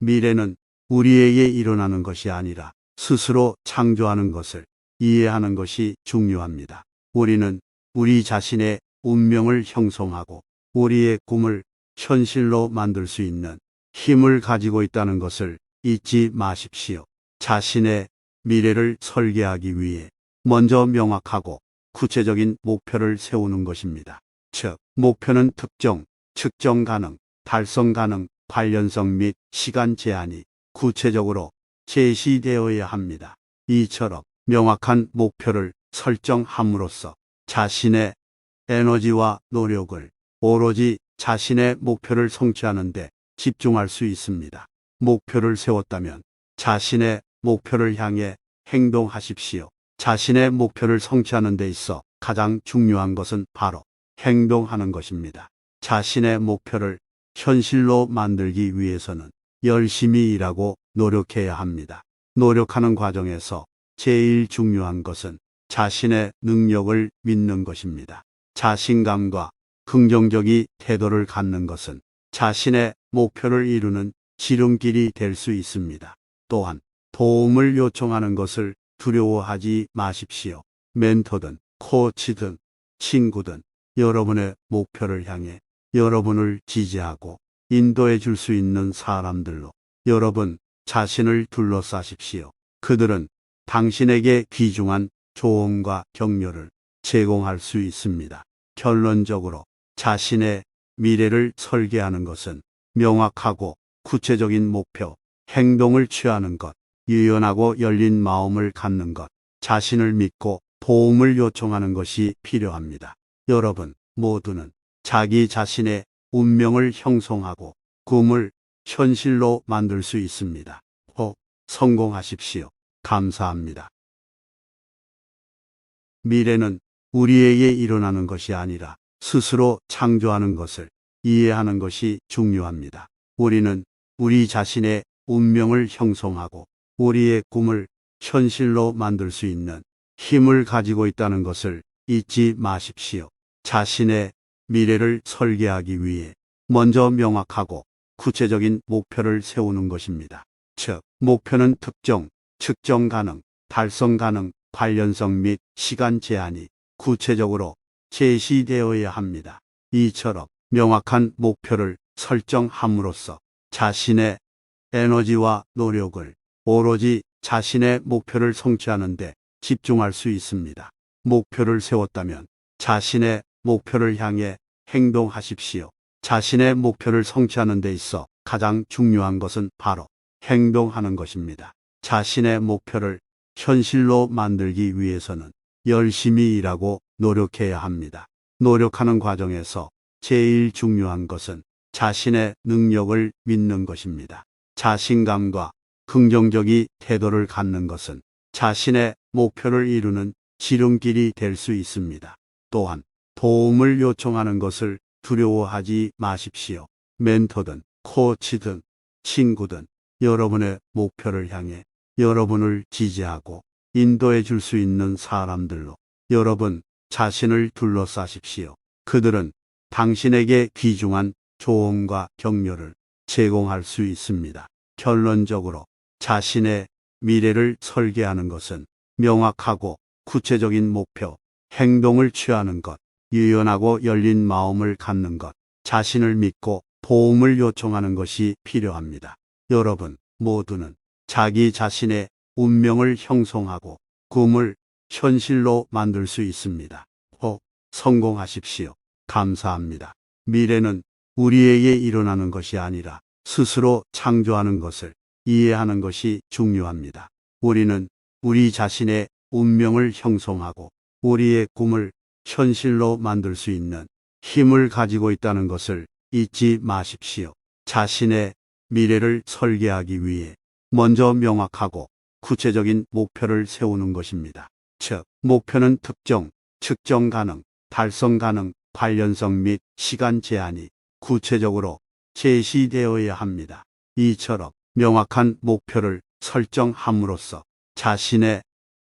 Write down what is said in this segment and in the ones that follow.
미래는 우리에게 일어나는 것이 아니라 스스로 창조하는 것을 이해하는 것이 중요합니다. 우리는 우리 자신의 운명을 형성하고 우리의 꿈을 현실로 만들 수 있는 힘을 가지고 있다는 것을 잊지 마십시오. 자신의 미래를 설계하기 위해 먼저 명확하고 구체적인 목표를 세우는 것입니다. 즉, 목표는 특정, 측정 가능, 달성 가능, 관련성 및 시간 제한이 구체적으로 제시되어야 합니다. 이처럼 명확한 목표를 설정함으로써 자신의 에너지와 노력을 오로지 자신의 목표를 성취하는 데 집중할 수 있습니다. 목표를 세웠다면 자신의 목표를 향해 행동하십시오. 자신의 목표를 성취하는 데 있어 가장 중요한 것은 바로 행동하는 것입니다. 자신의 목표를 현실로 만들기 위해서는 열심히 일하고 노력해야 합니다. 노력하는 과정에서 제일 중요한 것은 자신의 능력을 믿는 것입니다. 자신감과 긍정적인 태도를 갖는 것은 자신의 목표를 이루는 지름길이 될 수 있습니다. 또한 도움을 요청하는 것을 두려워하지 마십시오. 멘토든 코치든 친구든 여러분의 목표를 향해 여러분을 지지하고 인도해 줄 수 있는 사람들로 여러분 자신을 둘러싸십시오. 그들은 당신에게 귀중한 조언과 격려를 제공할 수 있습니다. 결론적으로 자신의 미래를 설계하는 것은 명확하고 구체적인 목표, 행동을 취하는 것, 유연하고 열린 마음을 갖는 것, 자신을 믿고 도움을 요청하는 것이 필요합니다. 여러분 모두는 자기 자신의 운명을 형성하고 꿈을 현실로 만들 수 있습니다. 꼭 성공하십시오. 감사합니다. 미래는 우리에게 일어나는 것이 아니라 스스로 창조하는 것을 이해하는 것이 중요합니다. 우리는 우리 자신의 운명을 형성하고 우리의 꿈을 현실로 만들 수 있는 힘을 가지고 있다는 것을 잊지 마십시오. 자신의 미래를 설계하기 위해 먼저 명확하고 구체적인 목표를 세우는 것입니다. 즉, 목표는 특정, 측정 가능, 달성 가능, 관련성 및 시간 제한이 구체적으로 제시되어야 합니다. 이처럼 명확한 목표를 설정함으로써 자신의 에너지와 노력을 오로지 자신의 목표를 성취하는 데 집중할 수 있습니다. 목표를 세웠다면 자신의 목표를 향해 행동하십시오. 자신의 목표를 성취하는 데 있어 가장 중요한 것은 바로 행동하는 것입니다. 자신의 목표를 현실로 만들기 위해서는 열심히 일하고 노력해야 합니다. 노력하는 과정에서 제일 중요한 것은 자신의 능력을 믿는 것입니다. 자신감과 긍정적인 태도를 갖는 것은 자신의 목표를 이루는 지름길이 될 수 있습니다. 또한 도움을 요청하는 것을 두려워하지 마십시오. 멘토든 코치든 친구든 여러분의 목표를 향해 여러분을 지지하고 인도해 줄 수 있는 사람들로 여러분 자신을 둘러싸십시오. 그들은 당신에게 귀중한 조언과 격려를 제공할 수 있습니다. 결론적으로 자신의 미래를 설계하는 것은 명확하고 구체적인 목표, 행동을 취하는 것, 유연하고 열린 마음을 갖는 것, 자신을 믿고 도움을 요청하는 것이 필요합니다. 여러분 모두는 자기 자신의 운명을 형성하고 꿈을 현실로 만들 수 있습니다. 꼭 성공하십시오. 감사합니다. 미래는 우리에게 일어나는 것이 아니라 스스로 창조하는 것을 이해하는 것이 중요합니다. 우리는 우리 자신의 운명을 형성하고 우리의 꿈을 현실로 만들 수 있는 힘을 가지고 있다는 것을 잊지 마십시오. 자신의 미래를 설계하기 위해 먼저 명확하고 구체적인 목표를 세우는 것입니다. 즉, 목표는 특정, 측정 가능, 달성 가능, 관련성 및 시간 제한이 구체적으로 제시되어야 합니다. 이처럼 명확한 목표를 설정함으로써 자신의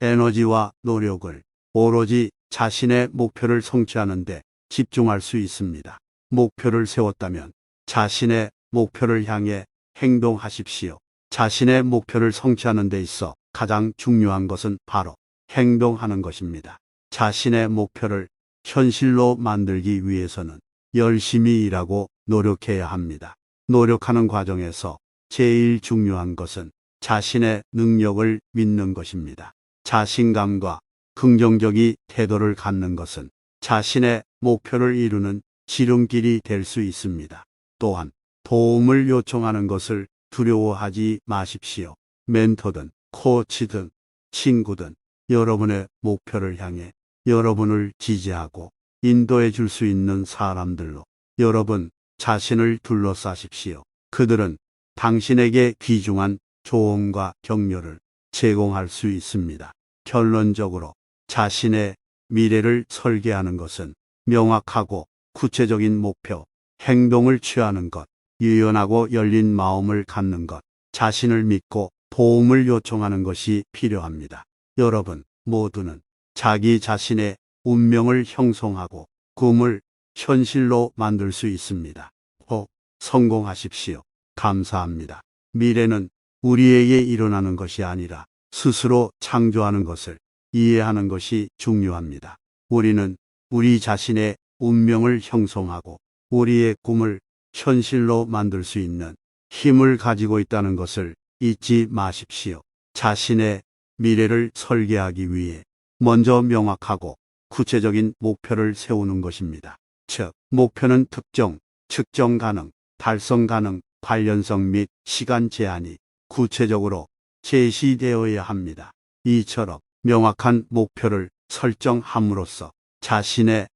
에너지와 노력을 오로지 자신의 목표를 성취하는 데 집중할 수 있습니다. 목표를 세웠다면 자신의 목표를 향해 행동하십시오. 자신의 목표를 성취하는 데 있어 가장 중요한 것은 바로 행동하는 것입니다. 자신의 목표를 현실로 만들기 위해서는 열심히 일하고 노력해야 합니다. 노력하는 과정에서 제일 중요한 것은 자신의 능력을 믿는 것입니다. 자신감과 긍정적인 태도를 갖는 것은 자신의 목표를 이루는 지름길이 될 수 있습니다. 또한 도움을 요청하는 것을 두려워하지 마십시오. 멘토든 코치든 친구든 여러분의 목표를 향해 여러분을 지지하고 인도해 줄 수 있는 사람들로 여러분 자신을 둘러싸십시오. 그들은 당신에게 귀중한 조언과 격려를 제공할 수 있습니다. 결론적으로 자신의 미래를 설계하는 것은 명확하고 구체적인 목표, 행동을 취하는 것, 유연하고 열린 마음을 갖는 것, 자신을 믿고 도움을 요청하는 것이 필요합니다. 여러분 모두는 자기 자신의 운명을 형성하고 꿈을 현실로 만들 수 있습니다. 꼭 성공하십시오. 감사합니다. 미래는 우리에게 일어나는 것이 아니라 스스로 창조하는 것을 이해하는 것이 중요합니다. 우리는 우리 자신의 운명을 형성하고 우리의 꿈을 현실로 만들 수 있는 힘을 가지고 있다는 것을 잊지 마십시오. 자신의 미래를 설계하기 위해 먼저 명확하고 구체적인 목표를 세우는 것입니다. 즉, 목표는 특정, 측정 가능, 달성 가능, 관련성 및 시간 제한이 구체적으로 제시되어야 합니다. 이처럼 명확한 목표를 설정함으로써 자신의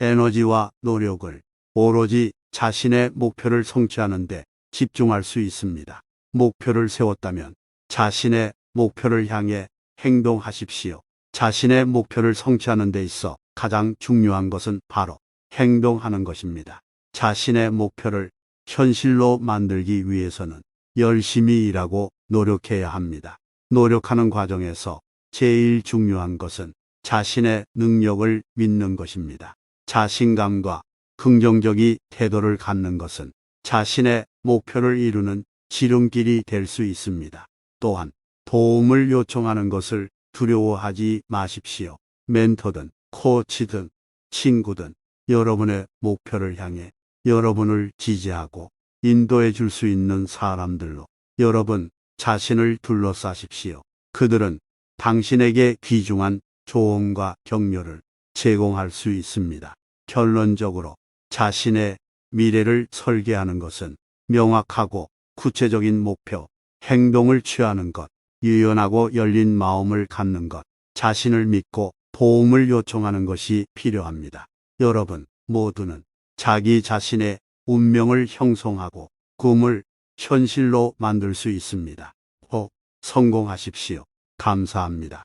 에너지와 노력을 오로지 자신의 목표를 성취하는 데 집중할 수 있습니다. 목표를 세웠다면 자신의 목표를 향해 행동하십시오. 자신의 목표를 성취하는 데 있어 가장 중요한 것은 바로 행동하는 것입니다. 자신의 목표를 현실로 만들기 위해서는 열심히 일하고 노력해야 합니다. 노력하는 과정에서 제일 중요한 것은 자신의 능력을 믿는 것입니다. 자신감과 긍정적인 태도를 갖는 것은 자신의 목표를 이루는 지름길이 될 수 있습니다. 또한 도움을 요청하는 것을 두려워하지 마십시오. 멘토든 코치든 친구든 여러분의 목표를 향해 여러분을 지지하고 인도해 줄 수 있는 사람들로 여러분 자신을 둘러싸십시오. 그들은 당신에게 귀중한 조언과 격려를 제공할 수 있습니다. 결론적으로 자신의 미래를 설계하는 것은 명확하고 구체적인 목표, 행동을 취하는 것, 유연하고 열린 마음을 갖는 것, 자신을 믿고 도움을 요청하는 것이 필요합니다. 여러분 모두는 자기 자신의 운명을 형성하고 꿈을 현실로 만들 수 있습니다. 꼭 성공하십시오. 감사합니다.